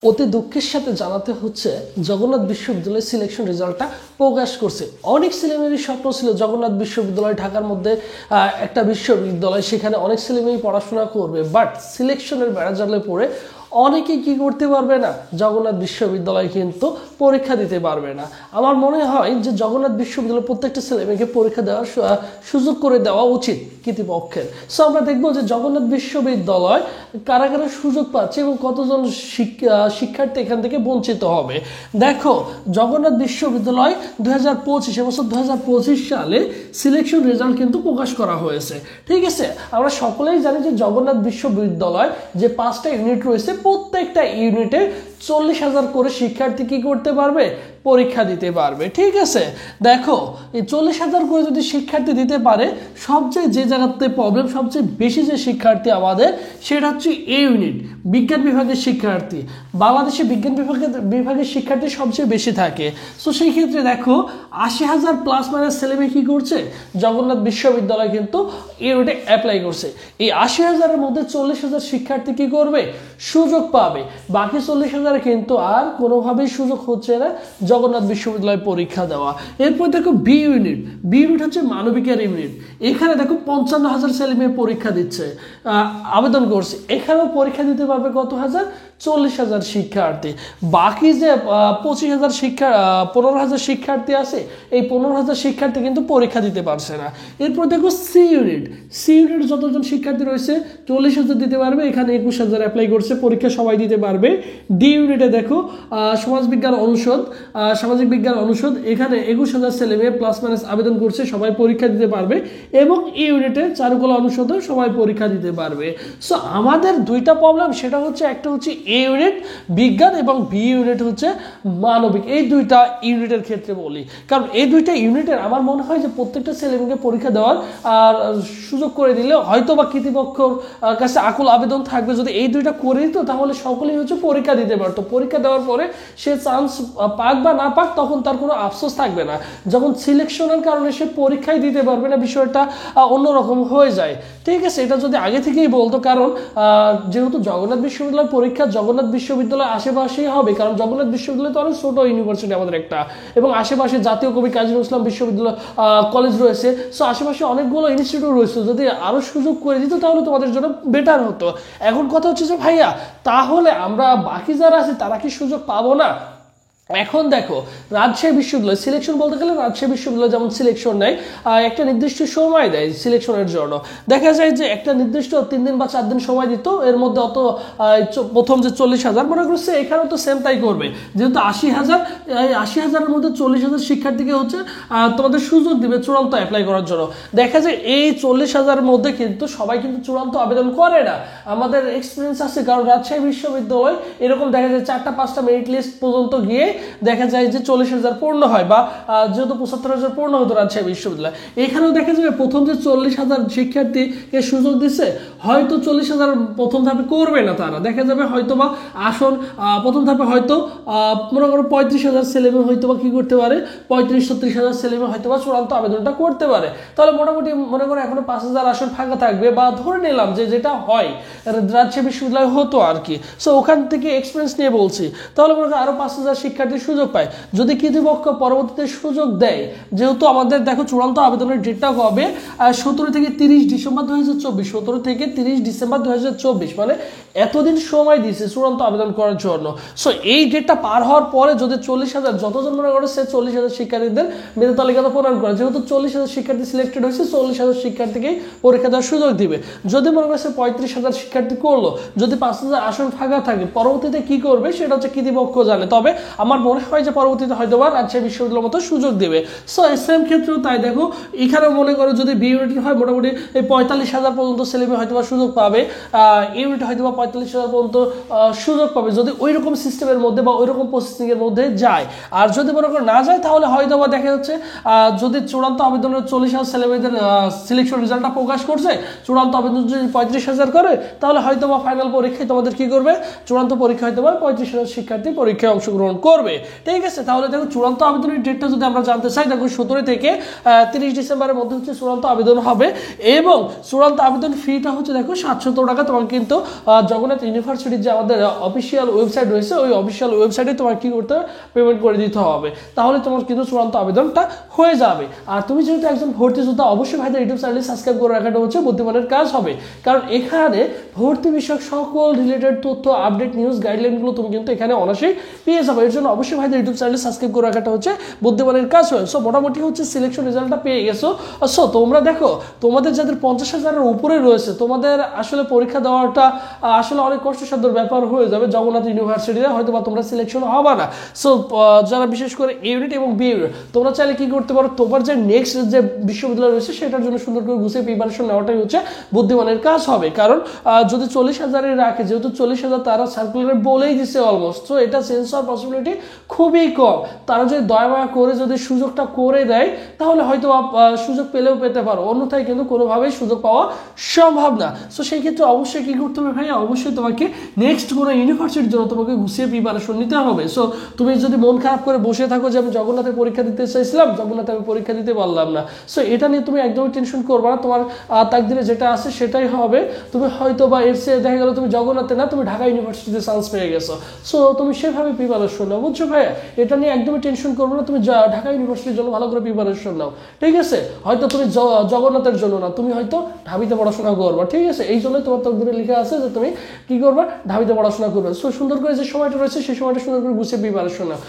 অতি দুঃখের সাথে জানাতে হচ্ছে জগন্নাথ বিশ্ববিদ্যালয়ের সিলেকশন রেজাল্টটা প্রকাশ করছে। অনেক ছেলেমেয়েরই স্বপ্ন ছিল জগন্নাথ বিশ্ববিদ্যালয় ঢাকার মধ্যে একটা বিশ্ববিদ্যালয়, সেখানে অনেক ছেলেমেয়েই পড়াশোনা করবে, বাট সিলেকশনের বেড়াজালে পড়ে অনেকেই কি করতে পারবে না, জগন্নাথ বিশ্ববিদ্যালয় কিন্তু পরীক্ষা দিতে পারবে না। আমার মনে হয় যে জগন্নাথ বিশ্ববিদ্যালয় প্রত্যেকটা ছেলেমেয়েকে পরীক্ষা দেওয়ার সুযোগ করে দেওয়া উচিত কর্তৃপক্ষের। সো আমরা দেখবো যে জগন্নাথ বিশ্ববিদ্যালয় কারা কারা সুযোগ পাচ্ছে এবং কতজন শিক্ষার্থী এখান থেকে বঞ্চিত হবে। দেখো, জগন্নাথ বিশ্ববিদ্যালয় 2025 এবছর 2025 সালে সিলেকশন রেজাল্ট কিন্তু প্রকাশ করা হয়েছে। ঠিক আছে, আমরা সকলেই জানি যে জগন্নাথ বিশ্ববিদ্যালয় যে 5টা ইউনিট রয়েছে, প্রত্যেকটা ইউনিটে 40,000 করে শিক্ষার্থী কি করতে পারবে, পরীক্ষা দিতে পারবে। ঠিক আছে, দেখো এই 40,000 করে যদি শিক্ষার্থী দিতে পারে, সবচেয়ে যে জায়গাতে প্রবলেম, সবচেয়ে বেশি যে শিক্ষার্থী আমাদের, সেটা হচ্ছে এ ইউনিট বিজ্ঞান বিভাগের শিক্ষার্থী। বাংলাদেশে বিজ্ঞান বিভাগের শিক্ষার্থী সবচেয়ে বেশি থাকে। সো সেই ক্ষেত্রে দেখো 80,000 প্লাস মাইনাস ছেলেমেয়ে কি করছে, জগন্নাথ বিশ্ববিদ্যালয় কিন্তু এ ইউনিটে অ্যাপ্লাই করছে। এই 80,000-এর মধ্যে 40,000 শিক্ষার্থী কি করবে, সুযোগ পাবে। বাকি 40,000 কিন্তু আর কোনোভাবেই সুযোগ হচ্ছে না জগন্নাথ বিশ্ববিদ্যালয় পরীক্ষা দেওয়া। এরপর দেখো বি ইউনিট হচ্ছে মানবিকের ইউনিট। এখানে দেখো 55,000 ছেলে মেয়ে পরীক্ষা দিচ্ছে, আবেদন করছে। এখানেও পরীক্ষা দিতে পারবে কত হাজার, 40,000 শিক্ষার্থী। বাকি যে 15,000 শিক্ষার্থী আছে, এই 15,000 শিক্ষার্থী কিন্তু পরীক্ষা দিতে পারছে না। এরপর দেখো সি ইউনিট যতজন শিক্ষার্থী রয়েছে 40,000 দিতে পারবে, এখানে 21,000 অ্যাপ্লাই করছে, পরীক্ষা সবাই দিতে পারবে। ডি ইউনিটে দেখো সামাজিক বিজ্ঞান অনুষদ, এখানে 21,000 ছেলে মেয়ে প্লাস মাইনাস আবেদন করছে, সবাই পরীক্ষা দিতে পারবে। এবং ই ইউনিটে চারুকলা অনুষদও সবাই পরীক্ষা দিতে পারবে। সো আমাদের দুইটা প্রবলেম, সেটা হচ্ছে একটা হচ্ছে এ ইউনিট বিজ্ঞান এবং বি ইউনিট হচ্ছে মানবিক। এই দুইটা ইউনিটের ক্ষেত্রে বলি, কারণ এই দুইটা ইউনিটের আমার মনে হয় যে প্রত্যেকটা ছেলেমেয়েকে পরীক্ষা দেওয়ার আর সুযোগ করে দিলে হয়তো বা কর্তৃপক্ষর কাছে আকুল আবেদন থাকবে, যদি এই দুইটা করে দিত তাহলে সকলেই হচ্ছে পরীক্ষা দিতে পারতো। পরীক্ষা দেওয়ার পরে সে চান্স পাক বা না পাক, তখন তার কোনো আফসোস থাকবে না। যখন সিলেকশনের কারণে সে পরীক্ষায় দিতে পারবে না, বিষয়টা অন্যরকম হয়ে যায়। ঠিক আছে, এটা যদি আগে থেকেই বলতো, কারণ যেহেতু জগন্নাথ বিশ্ববিদ্যালয় পরীক্ষা জগন্নাথ বিশ্ববিদ্যালয় আশেপাশেই হবে, কারণ জগন্নাথ বিশ্ববিদ্যালয় তো অনেক ছোট ইউনিভার্সিটি আমাদের একটা, এবং আশেপাশে জাতীয় কবি কাজী নজরুল ইসলাম বিশ্ববিদ্যালয় কলেজ রয়েছে। সো আশেপাশে অনেকগুলো ইনস্টিটিউট রয়েছে, যদি আরো সুযোগ করে দিত তাহলে তোমাদের জন্য বেটার হতো। এখন কথা হচ্ছে যে ভাইয়া, তাহলে আমরা বাকি যারা আছে তারা কি সুযোগ পাবো না? এখন দেখো, রাজশাহী বিশ্ববিদ্যালয় সিলেকশন বলতে গেলে রাজশাহী বিশ্ববিদ্যালয় যেমন সিলেকশন নেয়, একটা নির্দিষ্ট সময় দেয় সিলেকশনের জন্য। দেখা যায় যে একটা নির্দিষ্ট 3 দিন বা 4 দিন সময় দিত, এর মধ্যে অত প্রথম যে 40,000 মনে করছে, এখানেও তো সেম তাই করবে। যেহেতু 80,000-এর মধ্যে 40,000 শিক্ষার্থীকে হচ্ছে তোমাদের সুযোগ দিবে চূড়ান্ত অ্যাপ্লাই করার জন্য। দেখা যায় এই 40,000-এর মধ্যে কিন্তু সবাই কিন্তু চূড়ান্ত আবেদন করে না। আমাদের এক্সপিরিয়েন্স আছে, কারণ রাজশাহী বিশ্ববিদ্যালয় এরকম দেখা যায় 4টা-5টা মেরিট লিস্ট পর্যন্ত গিয়ে দেখা যায় যে 40,000 পূর্ণ হয়, বা যেহেতু 75,000 পূর্ণ হতো রাজশাহী বিশ্ববিদ্যালয়, এখানেও দেখা যাবে প্রথম যে 40,000 শিক্ষার্থীকে সুযোগ দিচ্ছে, হয়তো 40,000 প্রথম ধাপে করবে না তারা। দেখা যাবে হয়তো বা আসন প্রথম ধাপে হয়তো মনে করো 35,000 ছেলেমেয়ে হয়তো বা কি করতে পারে, 35-36,000 ছেলেমেয়ে হয়তো বা চূড়ান্ত আবেদনটা করতে পারে। তাহলে মোটামুটি মনে করো এখনো 5,000 আসন ফাঁকা থাকবে, বা ধরে নিলাম যে যেটা হয় রাজশাহী বিশ্ববিদ্যালয় হতো আর কি। সো ওখান থেকে এক্সপিরিয়েন্স নিয়ে বলছি, তাহলে মনে করো আরো 5,000 শিক্ষার্থী সুযোগ পায়। যদি কর্তৃপক্ষ পরবর্তীতে সুযোগ দেয়, যেহেতু আমাদের দেখো চূড়ান্ত আবেদনের ডেটটা হবে 17 থেকে 30 ডিসেম্বর 2024, 17 থেকে 30 ডিসেম্বর 2024, মানে এতদিন সময় দিয়েছে চূড়ান্ত আবেদন করার জন্য। সো এই ডেটটা পার হওয়ার পরে যদি 40,000 যতজন মনে করে সে 40,000 শিক্ষার্থীদের মেধা তালিকাতে প্রদান করে, যেহেতু 40,000 শিক্ষার্থী সিলেক্টেড হয়েছে, 40,000 শিক্ষার্থীকেই পরীক্ষা দেওয়ার সুযোগ দিবে। যদি মনে করে 35,000 শিক্ষার্থী করলো, যদি 5,000 আসন ফাঁকা থাকে, পরবর্তীতে কি করবে সেটা হচ্ছে কর্তৃপক্ষ জানে। তবে আমার মনে হয় যে পরবর্তীতে হয়তো বা রাজশাহী বিশ্ববিদ্যালয়ের মতো সুযোগ দেবে। সো সেম ক্ষেত্রেও তাই। দেখো এখানে মনে করো যদি বি ইউনিট হয়, মোটামুটি এই 45,000 পর্যন্ত ছেলেমেয়ে হয়তো বা সুযোগ পাবে, ইউনিট হয়তো বা 45,000 পর্যন্ত সুযোগ পাবে, যদি ওই রকম সিস্টেমের মধ্যে বা ওই রকম প্রসেসিং এর মধ্যে যায়। আর যদি মনে করো না যায়, তাহলে হয়তো বা দেখা যাচ্ছে যদি চূড়ান্ত আবেদনের 40,000 ছেলেমেয়েদের সিলেকশন রেজাল্টটা প্রকাশ করছে, চূড়ান্ত আবেদন যদি 35,000 করে, তাহলে হয়তো বা ফাইনাল পরীক্ষায় তোমাদের কি করবে, চূড়ান্ত পরীক্ষা হয়তো বা 35,000 শিক্ষার্থী পরীক্ষায় অংশগ্রহণ করবে। করবে, ঠিক আছে। তাহলে দেখো চূড়ান্ত আবেদনের ডেটটা যদি আমরা জানতে চাই, দেখো 17 থেকে 30 ডিসেম্বরের মধ্যে হচ্ছে চূড়ান্ত আবেদন হবে এবং চূড়ান্ত আবেদন ফিটা হচ্ছে দেখো 700 টাকা। তোমাকে কিন্তু জগন্নাথ ইউনিভার্সিটির যে আমাদের অফিসিয়াল ওয়েবসাইট রয়েছে ওই অফিসিয়াল ওয়েবসাইটে তোমার কি করতে হবে, পেমেন্ট করে দিতে হবে, তাহলে তোমার কিন্তু চূড়ান্ত আবেদনটা হয়ে যাবে। আর তুমি যেহেতু একজন ভর্তি যোদ্ধা, অবশ্যই ভাইদের ইউটিউব চ্যানেল সাবস্ক্রাইব করে রাখাটা হচ্ছে বুদ্ধিমানের কাজ হবে, কারণ এখানে ভর্তি বিষয়ক সকল রিলেটেড তথ্য, আপডেট, নিউজ, গাইডলাইনগুলো তুমি কিন্তু এখানে অনায়াসেই পেয়ে যাবে। এর জন্য অবশ্যই ভাইদের ইউটিউব চ্যানেল সাবস্ক্রাইব করে রাখাটা হচ্ছে বুদ্ধিমানের কাজ হয়। সো মোটামুটি হচ্ছে সিলেকশন রেজাল্টটা পেয়ে গেছো। সো তোমরা দেখো, তোমাদের যাদের 50,000-এর উপরে রয়েছে, তোমাদের আসলে পরীক্ষা দেওয়াটা আসলে অনেক কষ্টসাধ্য ব্যাপার হয়ে যাবে জগন্নাথ ইউনিভার্সিটিতে, হয়তো বা তোমরা সিলেকশন হবে না। সো যারা বিশেষ করে ইউনিট এবং বি ইউনিট, তোমরা চাইলে কি করতে পারো, তোমার যে নেক্সট যে বিশ্ববিদ্যালয় রয়েছে সেটার জন্য সুন্দর করে গুছিয়ে প্রিপারেশন নেওয়াটাই হচ্ছে বুদ্ধিমানের কাজ হবে। কারণ যদি 40,000-এ রাখে, যেহেতু 40,000 তারা সার্কুলারে বলেই দিচ্ছে অলমোস্ট, তো এটা চেঞ্জ হওয়ার পসিবিলিটি খুবই কম। তারা যদি দয়া করে যদি সুযোগটা করে দেয় তাহলে হয়তো সুযোগ পেলেও পেতে পারো, অন্যথায় কিন্তু কোনোভাবেই সুযোগ পাওয়া সম্ভব না। সো সেই ক্ষেত্রে অবশ্যই কি করতে হবে ভাই, অবশ্যই তোমাকে নেক্সট কোনো ইউনিভার্সিটির জন্য তোমাকে গুছিয়ে প্রিপারেশন নিতে হবে। সো তুমি যদি মন খারাপ করে বসে থাকো যে আমি জগন্নাথের পরীক্ষা দিতে চাইছিলাম, জগন্নাথে আমি পরীক্ষা দিতে পারলাম না, সো এটা নিয়ে তুমি একদমই টেনশন করবে না। তোমার তাকদিরে যেটা আছে সেটাই হবে। তুমি হয়তো বা এর চেয়ে দেখা গেল তুমি জগন্নাথে না, তুমি ঢাকা ইউনিভার্সিটিতে চান্স পেয়ে গেছো, সো তুমি সেভাবে প্রিপারেশন নাও, বুঝছো ভাইয়া? এটা নিয়ে একদমই টেনশন করবে না, তুমি ঢাকা ইউনিভার্সিটির জন্য ভালো করে প্রিপারেশন নাও, ঠিক আছে? হয়তো তুমি জগন্নাথের জন্য না, তুমি হয়তো ঢাবিতে পড়াশোনা করবা, ঠিক আছে? এই জন্যই তোমার তকদিরে লেখা আছে যে তুমি কি করবা, ঢাবিতে পড়াশোনা করবে। সো সুন্দর করে যে সময়টা রয়েছে সেই সময়টা সুন্দর করে গুছিয়ে প্রিপারেশন নাও।